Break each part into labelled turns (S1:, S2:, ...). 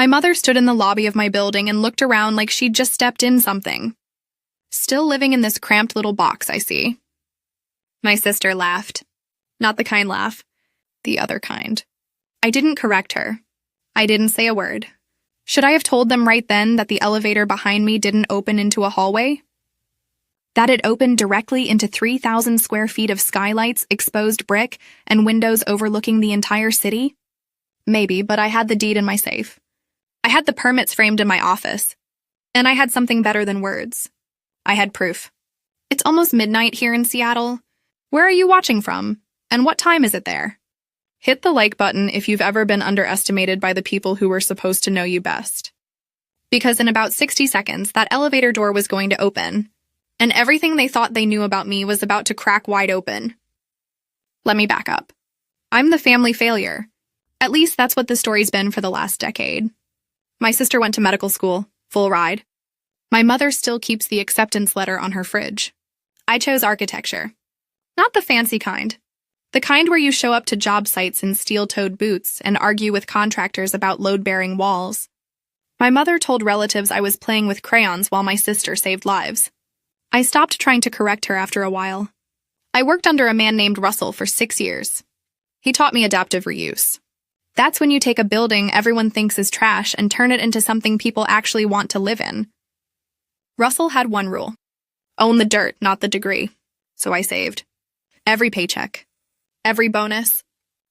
S1: mother stood in the lobby of my building and looked around like she'd just stepped in something. Still living in this cramped little box, I see. My sister laughed. Not the kind laugh. The other kind. I didn't correct her. I didn't say a word. Should I have told them right then that the elevator behind me didn't open into a hallway? That it opened directly into 3,000 square feet of skylights, exposed brick, and windows overlooking the entire city? Maybe, but I had the deed in my safe. I had the permits framed in my office. And I had something better than words. I had proof. It's almost midnight here in Seattle. Where are you watching from? And what time is it there? Hit the like button if you've ever been underestimated by the people who were supposed to know you best. Because in about 60 seconds, that elevator door was going to open, and everything they thought they knew about me was about to crack wide open. Let me back up. I'm the family failure. At least that's what the story's been for the last decade. My sister went to medical school, full ride. My mother still keeps the acceptance letter on her fridge. I chose architecture. Not the fancy kind. The kind where you show up to job sites in steel-toed boots and argue with contractors about load-bearing walls. My mother told relatives I was playing with crayons while my sister saved lives. I stopped trying to correct her after a while. I worked under a man named Russell for 6 years. He taught me adaptive reuse. That's when you take a building everyone thinks is trash and turn it into something people actually want to live in. Russell had one rule. Own the dirt, not the degree. So I saved. Every paycheck. Every bonus.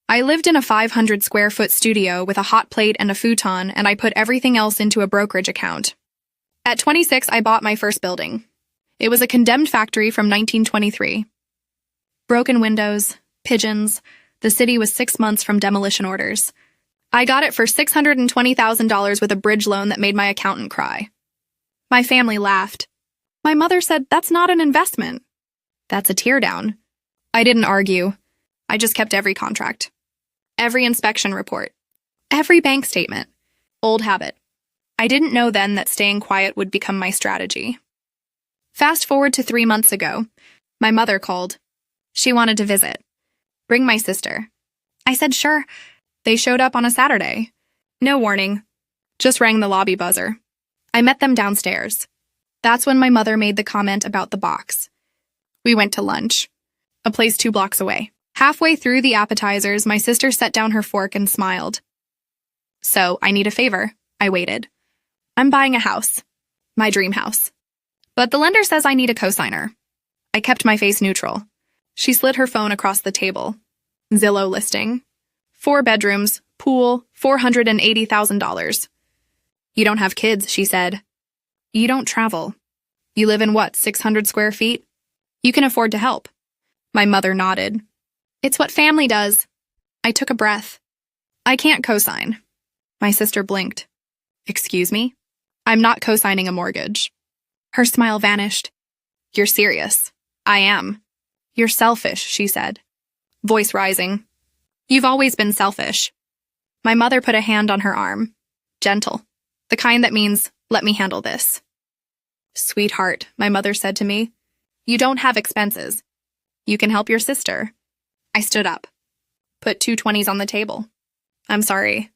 S1: I lived in a 500 square foot studio with a hot plate and a futon, and I put everything else into a brokerage account. At 26, I bought my first building. It was a condemned factory from 1923. Broken windows, pigeons. The city was 6 months from demolition orders. I got it for $620,000 with a bridge loan that made my accountant cry. My family laughed. My mother said, "That's not an investment. That's a teardown." I didn't argue. I just kept every contract. Every inspection report. Every bank statement. Old habit. I didn't know then that staying quiet would become my strategy. Fast forward to 3 months ago. My mother called. She wanted to visit. Bring my sister. I said sure. They showed up on a Saturday. No warning. Just rang the lobby buzzer. I met them downstairs. That's when my mother made the comment about the box. We went to lunch. A place 2 blocks away. Halfway through the appetizers, my sister set down her fork and smiled. "So, I need a favor." I waited. "I'm buying a house. My dream house. But the lender says I need a cosigner." I kept my face neutral. She slid her phone across the table. Zillow listing. 4 bedrooms, pool, $480,000. "You don't have kids," she said. "You don't travel. You live in what, 600 square feet? You can afford to help." My mother nodded. "It's what family does." I took a breath. "I can't cosign." My sister blinked. "Excuse me? I'm not cosigning a mortgage." Her smile vanished. "You're serious." "I am." "You're selfish," she said, voice rising. "You've always been selfish." My mother put a hand on her arm. Gentle. The kind that means, "Let me handle this." "Sweetheart," my mother said to me, "you don't have expenses. You can help your sister." I stood up. Put 2 20s on the table. "I'm sorry."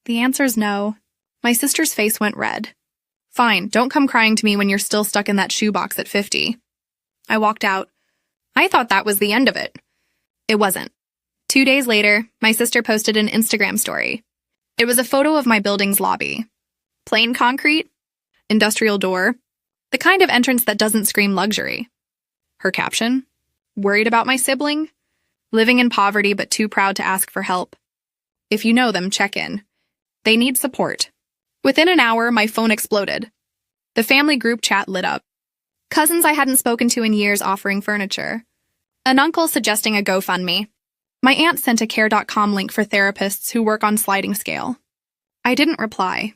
S1: The answer's no. My sister's face went red. "Fine, don't come crying to me when you're still stuck in that shoebox at 50. I walked out. I thought that was the end of it. It wasn't. 2 days later, my sister posted an Instagram story. It was a photo of my building's lobby. Plain concrete, industrial door, the kind of entrance that doesn't scream luxury. Her caption? "Worried about my sibling? Living in poverty but too proud to ask for help. If you know them, check in. They need support." Within an hour, my phone exploded. The family group chat lit up. Cousins I hadn't spoken to in years offering furniture. An uncle suggesting a GoFundMe. My aunt sent a care.com link for therapists who work on sliding scale. I didn't reply.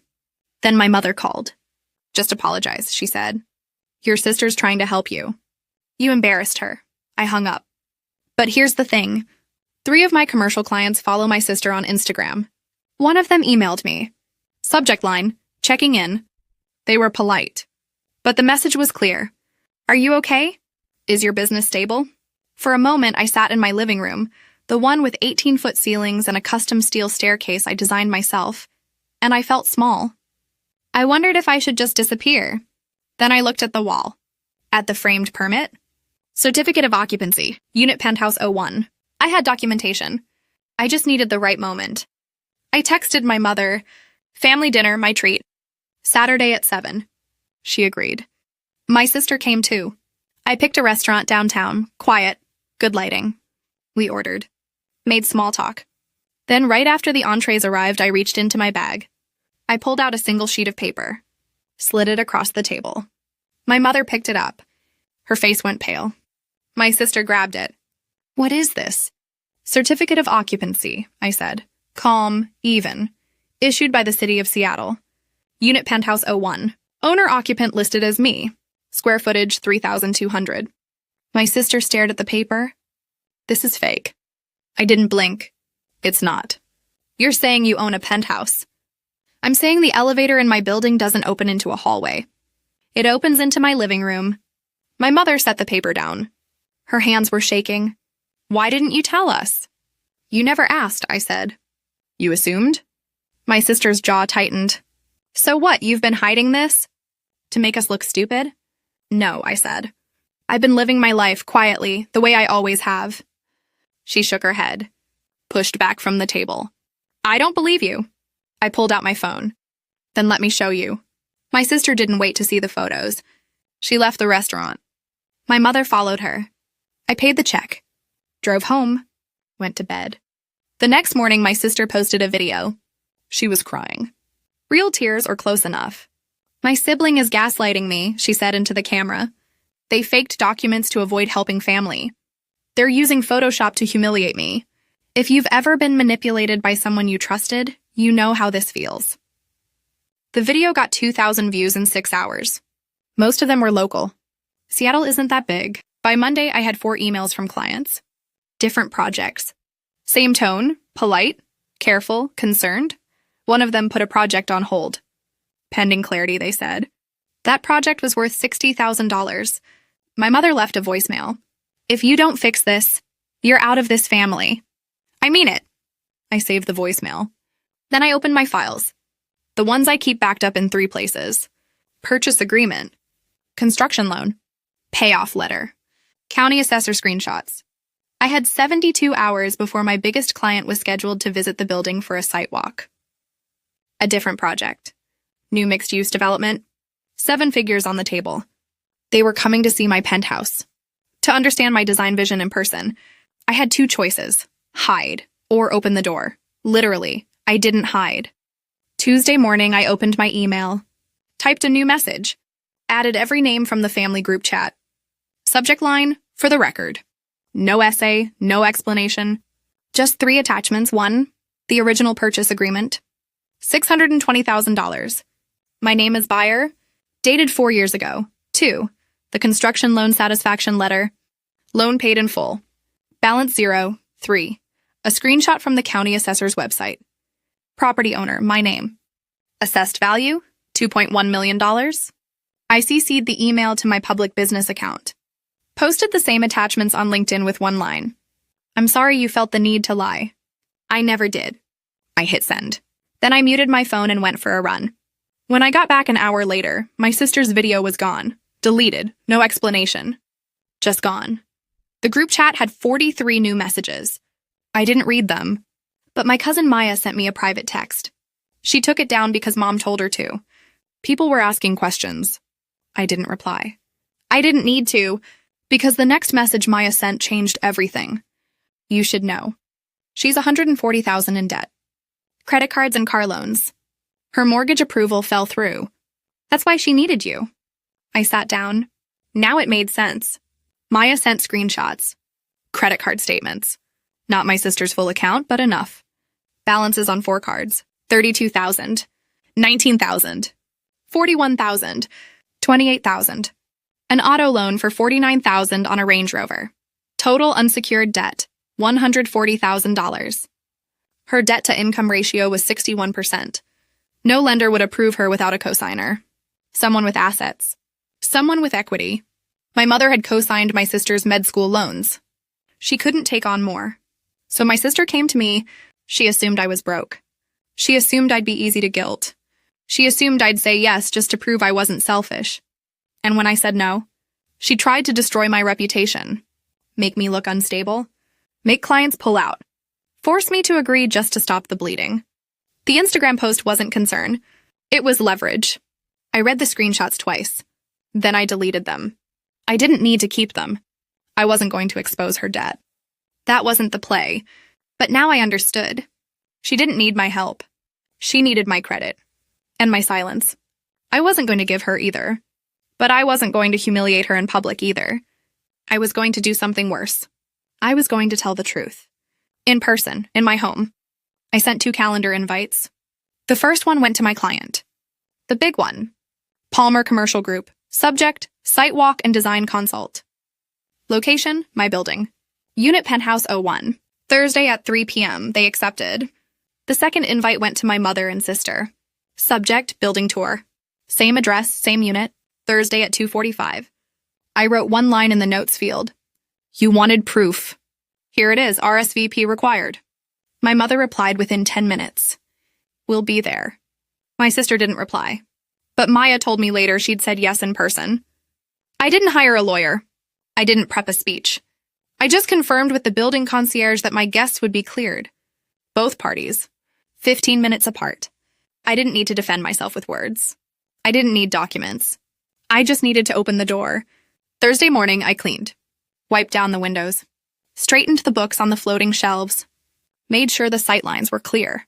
S1: Then my mother called. "Just apologize," she said. "Your sister's trying to help you." "You embarrassed her." I hung up. But here's the thing. 3 of my commercial clients follow my sister on Instagram. One of them emailed me. Subject line, "Checking in." They were polite. But the message was clear. "Are you okay? Is your business stable?" For a moment, I sat in my living room, the one with 18-foot ceilings and a custom steel staircase I designed myself, and I felt small. I wondered if I should just disappear. Then I looked at the wall. At the framed permit. Certificate of occupancy, Unit Penthouse 01. I had documentation. I just needed the right moment. I texted my mother, family dinner, my treat. Saturday at 7. She agreed. My sister came too. I picked a restaurant downtown, quiet, good lighting. We ordered. Made small talk. Then right after the entrees arrived, I reached into my bag. I pulled out a single sheet of paper. Slid it across the table. My mother picked it up. Her face went pale. My sister grabbed it. What is this? Certificate of occupancy, I said. Calm, even. Issued by the City of Seattle. Unit Penthouse 01. Owner-occupant listed as me. Square footage 3,200. My sister stared at the paper. This is fake. I didn't blink. It's not. You're saying you own a penthouse. I'm saying the elevator in my building doesn't open into a hallway. It opens into my living room. My mother set the paper down. Her hands were shaking. Why didn't you tell us? You never asked, I said. You assumed? My sister's jaw tightened. So what, you've been hiding this? To make us look stupid? No, I said. I've been living my life quietly, the way I always have. She shook her head, pushed back from the table. I don't believe you. I pulled out my phone. Then let me show you. My sister didn't wait to see the photos. She left the restaurant. My mother followed her. I paid the check. Drove home. Went to bed. The next morning, my sister posted a video. She was crying. Real tears or close enough. My sibling is gaslighting me, she said into the camera. They faked documents to avoid helping family. They're using Photoshop to humiliate me. If you've ever been manipulated by someone you trusted, you know how this feels. The video got 2,000 views in 6 hours. Most of them were local. Seattle isn't that big. By Monday, I had 4 emails from clients. Different projects. Same tone, polite, careful, concerned. One of them put a project on hold. Pending clarity, they said. That project was worth $60,000. My mother left a voicemail. If you don't fix this, you're out of this family. I mean it. I saved the voicemail. Then I opened my files. The ones I keep backed up in 3 places. Purchase agreement. Construction loan. Payoff letter. County assessor screenshots. I had 72 hours before my biggest client was scheduled to visit the building for a site walk. A different project. New mixed-use development. 7 figures on the table. They were coming to see my penthouse. To understand my design vision in person, I had 2 choices. Hide or open the door. Literally, I didn't hide. Tuesday morning, I opened my email. Typed a new message. Added every name from the family group chat. Subject line, for the record. No essay, no explanation. Just 3 attachments. 1, the original purchase agreement. $620,000. My name is buyer. Dated 4 years ago. 2, the construction loan satisfaction letter. Loan paid in full. Balance 0. 3, a screenshot from the county assessor's website. Property owner, my name. Assessed value, $2.1 million. I CC'd the email to my public business account. Posted the same attachments on LinkedIn with 1 line. I'm sorry you felt the need to lie. I never did. I hit send. Then I muted my phone and went for a run. When I got back an hour later, my sister's video was gone. Deleted. No explanation. Just gone. The group chat had 43 new messages. I didn't read them. But my cousin Maya sent me a private text. She took it down because Mom told her to. People were asking questions. I didn't reply. I didn't need to, because the next message Maya sent changed everything. You should know. She's $140,000 in debt. Credit cards and car loans. Her mortgage approval fell through. That's why she needed you. I sat down. Now it made sense. Maya sent screenshots. Credit card statements. Not my sister's full account, but enough. Balances on 4 cards. $32,000. $19,000. $41,000. $28,000. An auto loan for $49,000 on a Range Rover. Total unsecured debt, $140,000. Her debt-to-income ratio was 61%. No lender would approve her without a cosigner. Someone with assets. Someone with equity. My mother had co-signed my sister's med school loans. She couldn't take on more. So my sister came to me. She assumed I was broke. She assumed I'd be easy to guilt. She assumed I'd say yes just to prove I wasn't selfish. And when I said no, she tried to destroy my reputation, make me look unstable, make clients pull out, force me to agree just to stop the bleeding. The Instagram post wasn't concern. It was leverage. I read the screenshots twice. Then I deleted them. I didn't need to keep them. I wasn't going to expose her debt. That wasn't the play. But now I understood. She didn't need my help. She needed my credit. And my silence. I wasn't going to give her either. But I wasn't going to humiliate her in public either. I was going to do something worse. I was going to tell the truth. In person, in my home. I sent 2 calendar invites. The first one went to my client. The big one. Palmer Commercial Group. Subject, Site Walk and Design Consult. Location, my building. Unit Penthouse 01. Thursday at 3 p.m. They accepted. The second invite went to my mother and sister. Subject, building tour. Same address, same unit. Thursday at 2:45. I wrote one line in the notes field. You wanted proof. Here it is, RSVP required. My mother replied within 10 minutes. We'll be there. My sister didn't reply. But Maya told me later she'd said yes in person. I didn't hire a lawyer. I didn't prep a speech. I just confirmed with the building concierge that my guests would be cleared. Both parties. 15 minutes apart. I didn't need to defend myself with words. I didn't need documents. I just needed to open the door. Thursday morning, I cleaned. Wiped down the windows. Straightened the books on the floating shelves. Made sure the sightlines were clear.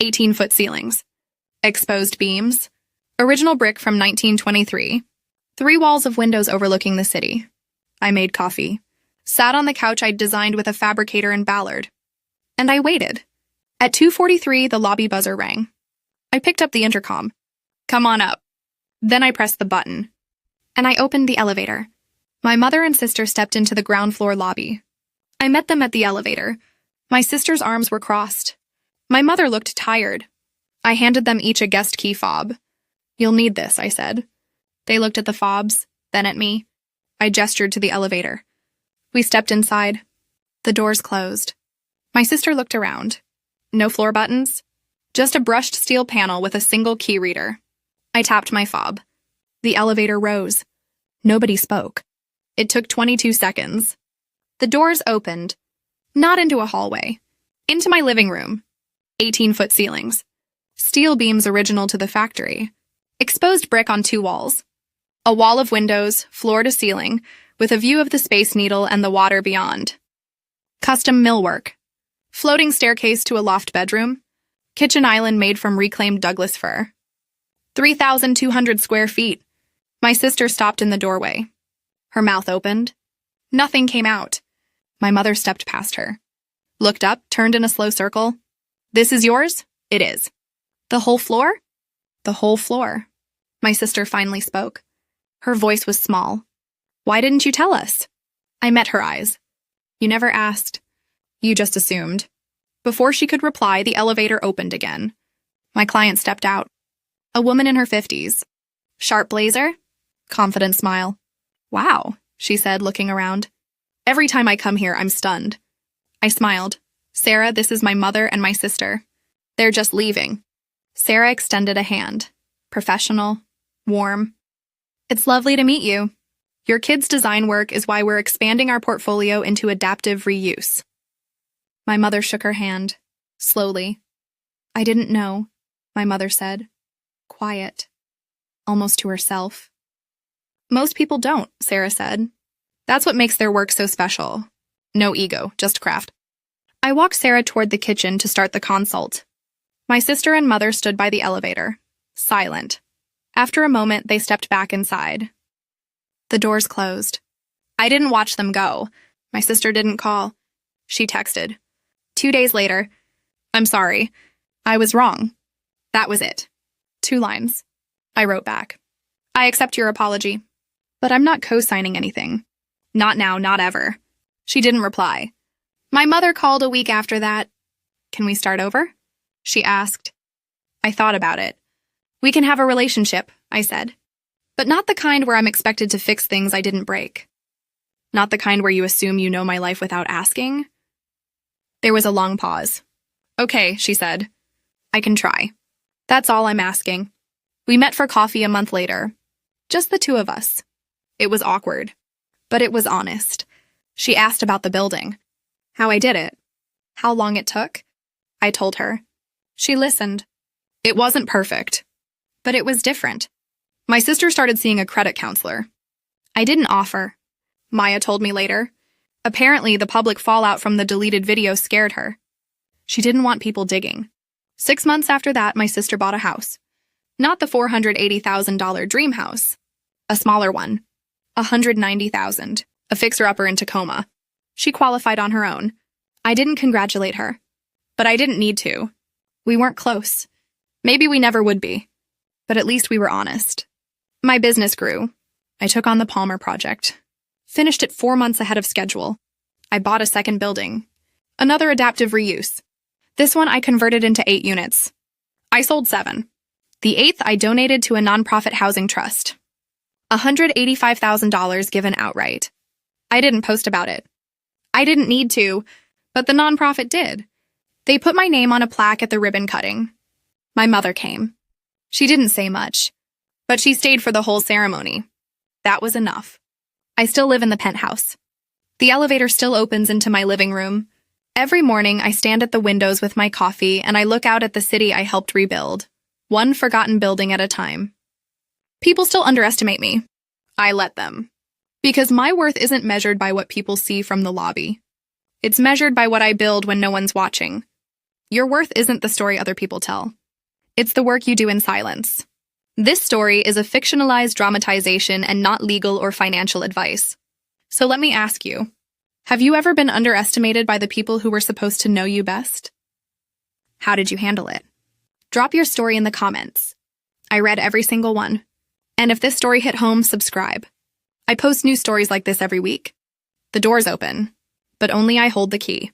S1: 18-foot ceilings. Exposed beams. Original brick from 1923. 3 walls of windows overlooking the city. I made coffee. Sat on the couch I'd designed with a fabricator in Ballard. And I waited. At 2:43, the lobby buzzer rang. I picked up the intercom. Come on up. Then I pressed the button. And I opened the elevator. My mother and sister stepped into the ground floor lobby. I met them at the elevator. My sister's arms were crossed. My mother looked tired. I handed them each a guest key fob. You'll need this, I said. They looked at the fobs, then at me. I gestured to the elevator. We stepped inside. The doors closed. My sister looked around. No floor buttons. Just a brushed steel panel with a single key reader. I tapped my fob. The elevator rose. Nobody spoke. It took 22 seconds. The doors opened. Not into a hallway. Into my living room. 18-foot ceilings. Steel beams original to the factory. Exposed brick on 2 walls. A wall of windows, floor to ceiling, with a view of the Space Needle and the water beyond. Custom millwork. Floating staircase to a loft bedroom. Kitchen island made from reclaimed Douglas fir. 3,200 square feet. My sister stopped in the doorway. Her mouth opened. Nothing came out. My mother stepped past her. Looked up, turned in a slow circle. This is yours? It is. The whole floor? The whole floor. My sister finally spoke. Her voice was small. Why didn't you tell us? I met her eyes. You never asked. You just assumed. Before she could reply, the elevator opened again. My client stepped out. A woman in her 50s. Sharp blazer? Confident smile. Wow, she said, looking around. Every time I come here, I'm stunned. I smiled. Sarah, this is my mother and my sister. They're just leaving. Sarah extended a hand. Professional. Warm. It's lovely to meet you. Your kids' design work is why we're expanding our portfolio into adaptive reuse. My mother shook her hand. Slowly. I didn't know, my mother said. Quiet. Almost to herself. Most people don't, Sarah said. That's what makes their work so special. No ego, just craft. I walked Sarah toward the kitchen to start the consult. My sister and mother stood by the elevator, silent. After a moment, they stepped back inside. The doors closed. I didn't watch them go. My sister didn't call. She texted. 2 days later, I'm sorry. I was wrong. That was it. 2 lines. I wrote back. I accept your apology. But I'm not co-signing anything. Not now, not ever. She didn't reply. My mother called a week after that. Can we start over? She asked. I thought about it. We can have a relationship, I said. But not the kind where I'm expected to fix things I didn't break. Not the kind where you assume you know my life without asking. There was a long pause. Okay, she said. I can try. That's all I'm asking. We met for coffee a month later. Just the two of us. It was awkward, but it was honest. She asked about the building, how I did it, how long it took. I told her. She listened. It wasn't perfect, but it was different. My sister started seeing a credit counselor. I didn't offer. Maya told me later. Apparently, the public fallout from the deleted video scared her. She didn't want people digging. 6 months after that, my sister bought a house. Not the $480,000 dream house. A smaller one. $190,000. A fixer-upper in Tacoma. She qualified on her own. I didn't congratulate her. But I didn't need to. We weren't close. Maybe we never would be. But at least we were honest. My business grew. I took on the Palmer project. Finished it 4 months ahead of schedule. I bought a second building. Another adaptive reuse. This one I converted into 8 units. I sold 7. The 8th I donated to a nonprofit housing trust. $185,000 given outright. I didn't post about it. I didn't need to, but the nonprofit did. They put my name on a plaque at the ribbon cutting. My mother came. She didn't say much, but she stayed for the whole ceremony. That was enough. I still live in the penthouse. The elevator still opens into my living room. Every morning, I stand at the windows with my coffee and I look out at the city I helped rebuild, one forgotten building at a time. People still underestimate me. I let them. Because my worth isn't measured by what people see from the lobby. It's measured by what I build when no one's watching. Your worth isn't the story other people tell. It's the work you do in silence. This story is a fictionalized dramatization and not legal or financial advice. So let me ask you, have you ever been underestimated by the people who were supposed to know you best? How did you handle it? Drop your story in the comments. I read every single one. And if this story hit home, subscribe. I post new stories like this every week. The door's open, but only I hold the key.